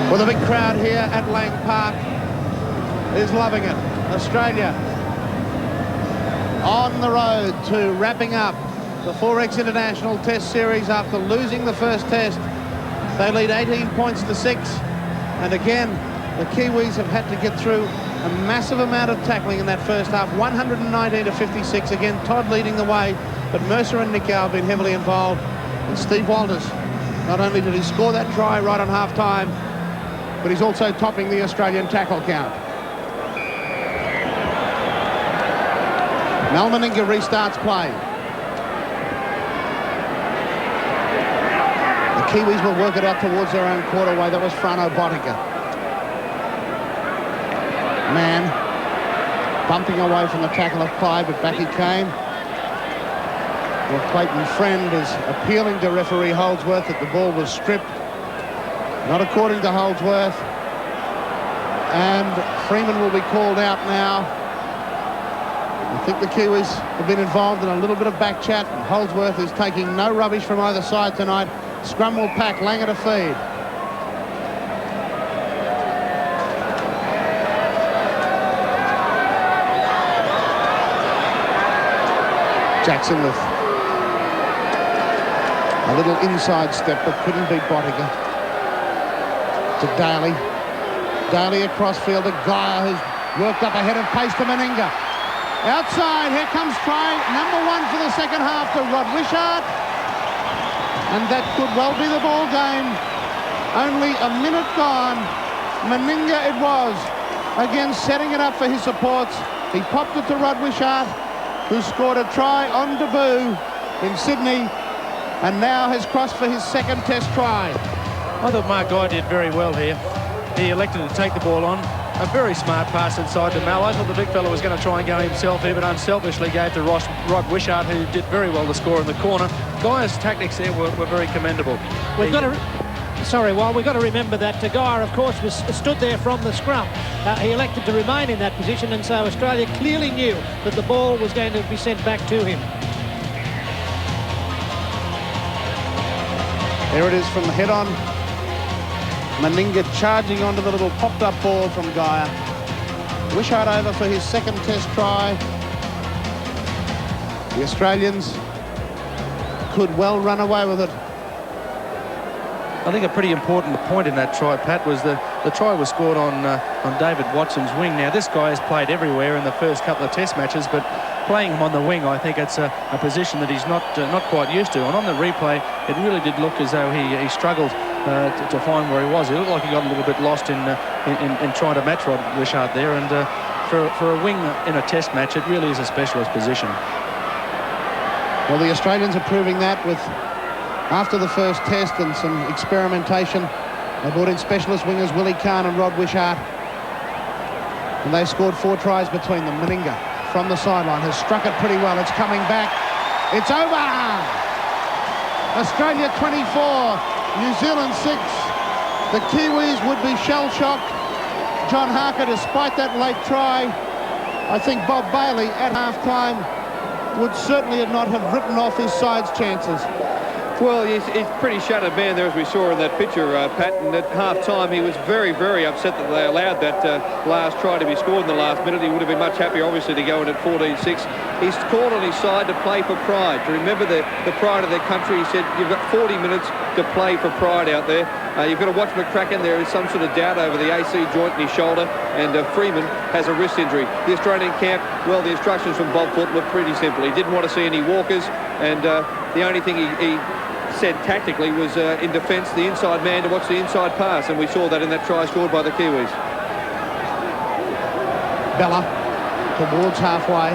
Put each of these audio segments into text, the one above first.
Well, the big crowd here at Lang Park is loving it. Australia on the road to wrapping up the 4X International Test Series after losing the first test. They lead 18 points to 6. And again, the Kiwis have had to get through a massive amount of tackling in that first half. 119 to 56. Again, Todd leading the way, but Mercer and Nicow have been heavily involved. And Steve Walters, not only did he score that try right on half-time, but he's also topping the Australian tackle count. Mal Meninga restarts play. The Kiwis will work it out towards their own quarterway. That was Frano Botica. Mann bumping away from the tackle of Clyde, but back he came. Well, Clayton Friend is appealing to referee Holdsworth that the ball was stripped. Not according to Holdsworth. And Freeman will be called out now. I think the Kiwis have been involved in a little bit of back chat. And Holdsworth is taking no rubbish from either side tonight. Scrum will pack, Langer to feed. Jackson with a little inside step, but couldn't beat Botica. To Daly. Daly across field to Geyer, who's worked up ahead of pace to Meninga. Outside, here comes try number 1 for the second half to Rod Wishart. And that could well be the ball game. Only a minute gone. Meninga it was. Again, setting it up for his supports. He popped it to Rod Wishart, who scored a try on debut in Sydney and now has crossed for his second test try. I thought Mark Guy did very well here. He elected to take the ball on. A very smart pass inside to Mal. I thought the big fella was going to try and go himself here, but unselfishly gave to Rod Wishart, who did very well to score in the corner. Guy's tactics there were very commendable. We've got to remember that Geyer, of course, was stood there from the scrum. He elected to remain in that position, and so Australia clearly knew that the ball was going to be sent back to him. There it is from the head-on. Meninga charging onto the little popped-up ball from Geyer. Wishart over for his second test try. The Australians could well run away with it. I think a pretty important point in that try, Pat, was the try was scored on David Watson's wing. Now, this guy has played everywhere in the first couple of test matches, but playing him on the wing, I think it's a position that he's not quite used to. And on the replay, it really did look as though he struggled to find where he was. It looked like he got a little bit lost in trying to match Rod Wishart there. And for a wing in a test match, it really is a specialist position. Well, the Australians are proving that with, after the first test and some experimentation, they brought in specialist wingers Willie Kahn and Rod Wishart. And they scored 4 tries between them. Meninga from the sideline has struck it pretty well. It's coming back. It's over! Australia 24. New Zealand 6. The Kiwis would be shell-shocked. John Harker, despite that late try, I think Bob Bailey at half-time would certainly not have written off his side's chances. Well, he's pretty shattered man there, as we saw in that picture, Pat. And at half-time, he was very, very upset that they allowed that last try to be scored in the last minute. He would have been much happier, obviously, to go in at 14-6. He's called on his side to play for pride, to remember the pride of their country. He said, you've got 40 minutes to play for pride out there. You've got to watch McCracken. There is some sort of doubt over the AC joint in his shoulder, and Freeman has a wrist injury. The Australian camp, well, the instructions from Bob Foote were pretty simple. He didn't want to see any walkers, and the only thing he said tactically was in defence, the inside man to watch the inside pass, and we saw that in that try scored by the Kiwis. Bella towards halfway.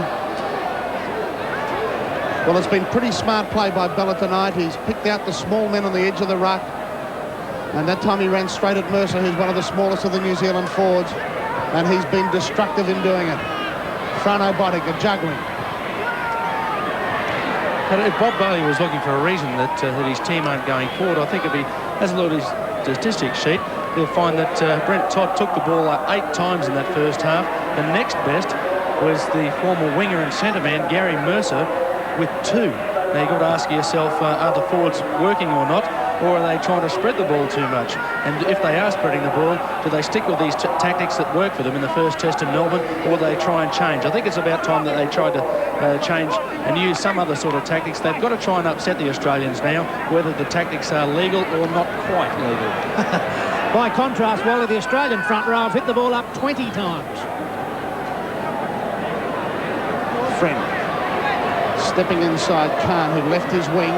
Well, it's been pretty smart play by Bella tonight. He's picked out the small men on the edge of the ruck, and that time he ran straight at Mercer, who's one of the smallest of the New Zealand forwards, and he's been destructive in doing it. Frano Botica juggling. But if Bob Bailey was looking for a reason that his team aren't going forward, I think if he has a look at his statistics sheet, he'll find that Brent Todd took the ball 8 times in that first half. The next best was the former winger and centre man, Gary Mercer, with 2. Now, you've got to ask yourself, are the forwards working or not? or are they trying to spread the ball too much? And if they are spreading the ball, do they stick with these tactics that work for them in the first test in Melbourne, or do they try and change? I think it's about time that they tried to change and use some other sort of tactics. They've got to try and upset the Australians now, whether the tactics are legal or not quite legal. By contrast, Wally, the Australian front row have hit the ball up 20 times. Friend stepping inside Khan, who left his wing.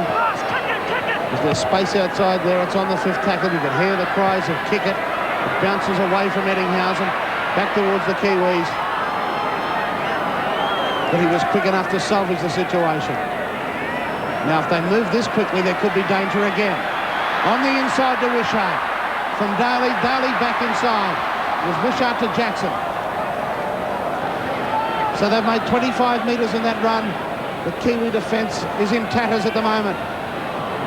Is there space outside there? It's on the fifth tackle. You can hear the cries of kick it. It bounces away from Eddinghausen, back towards the Kiwis. But he was quick enough to salvage the situation. Now, if they move this quickly, there could be danger again. On the inside to Wishart. From Daly back inside. It was Wishart to Jackson. So they've made 25 metres in that run. The Kiwi defence is in tatters at the moment.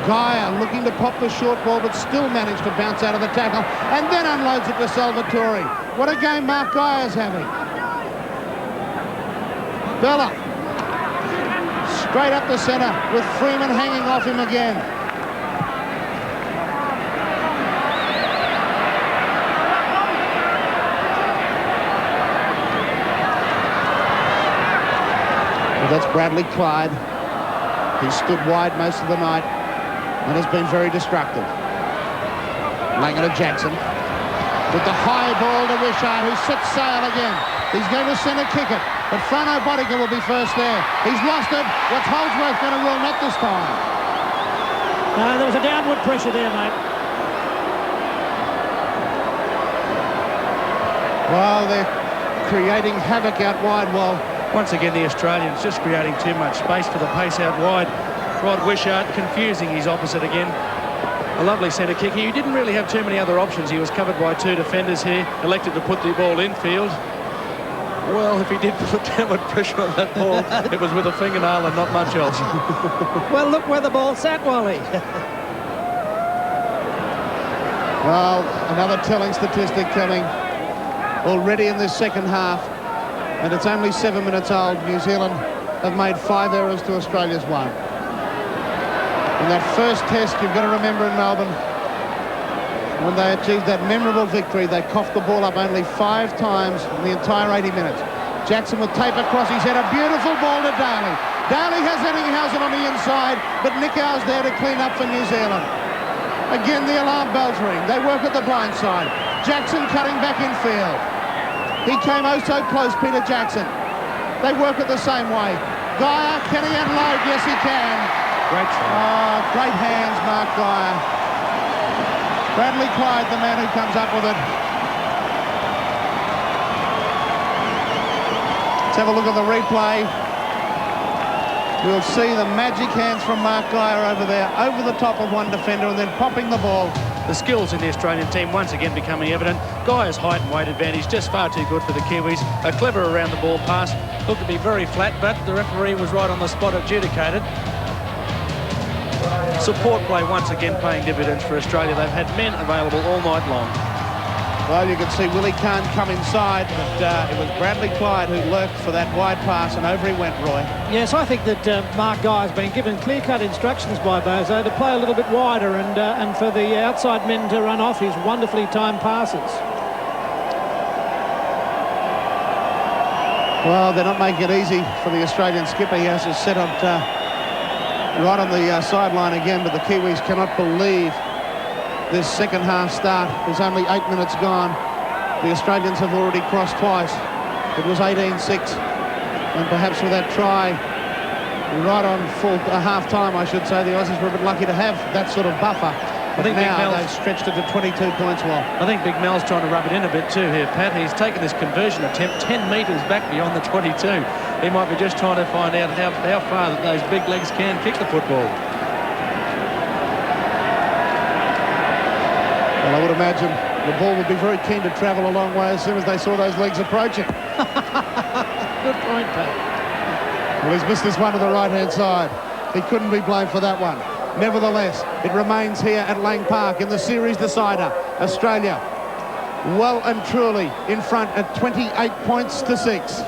Geyer looking to pop the short ball, but still managed to bounce out of the tackle and then unloads it to Salvatore. What a game Mark Geyer's having. Bella straight up the centre with Freeman hanging off him again. That's Bradley Clyde. He stood wide most of the night and has been very destructive. Langer to Jackson. With the high ball to Wishart, who sets sail again. He's going to centre kick it, but Frano Botica will be first there. He's lost it. What's Holdsworth going to rule net this time? There was a downward pressure there, mate. Well, they're creating havoc out wide. Well, once again, the Australians just creating too much space for the pace out wide. Rod Wishart confusing his opposite again. A lovely centre kick. He didn't really have too many other options. He was covered by two defenders here, elected to put the ball infield. Well, if he did put downward pressure on that ball, it was with a fingernail and not much else. Well, look where the ball sat, Wally. Well, another telling statistic coming already in this second half. And it's only 7 minutes old. New Zealand have made 5 errors to Australia's 1. In that first test, you've got to remember in Melbourne, when they achieved that memorable victory, they coughed the ball up only 5 times in the entire 80 minutes. Jackson with tape across his head, a beautiful ball to Daly. Daly has Eddinghausen on the inside, but Nickow's there to clean up for New Zealand. Again, the alarm bells ring. They work at the blind side. Jackson cutting back infield. He came oh so close, Peter Jackson. They work it the same way. Geyer, can he unload? Yes, he can. Great try. Oh, great hands, Mark Geyer. Bradley Clyde, the man who comes up with it. Let's have a look at the replay. We'll see the magic hands from Mark Geyer over there, over the top of one defender and then popping the ball. The skills in the Australian team once again becoming evident. Geyer's height and weight advantage just far too good for the Kiwis. A clever around the ball pass. Looked to be very flat, but the referee was right on the spot, adjudicated. Support play once again paying dividends for Australia. They've had men available all night long. Well, you can see Willie Kahn come inside, but it was Bradley Clyde who lurked for that wide pass, and over he went, Roy. Yes, I think that Mark Geyer has been given clear-cut instructions by Bozo to play a little bit wider and for the outside men to run off his wonderfully timed passes. Well, they're not making it easy for the Australian skipper. He has his set up right on the sideline again, but the Kiwis cannot believe this second half start. There's only 8 minutes gone. The Australians have already crossed twice. It was 18-6, and perhaps with that try right on full half-time, I should say, the Aussies were a bit lucky to have that sort of buffer. But I think now they've stretched it to 22 points. Well, I think Big Mel's trying to rub it in a bit too here, Pat. He's taken this conversion attempt 10 metres back beyond the 22. He might be just trying to find out how far that those big legs can kick the football. Well, I would imagine the ball would be very keen to travel a long way as soon as they saw those legs approaching. Good point, Pat. Well, he's missed this one to the right-hand side. He couldn't be blamed for that one. Nevertheless, it remains here at Lang Park in the series decider. Australia well and truly in front at 28 points to 6.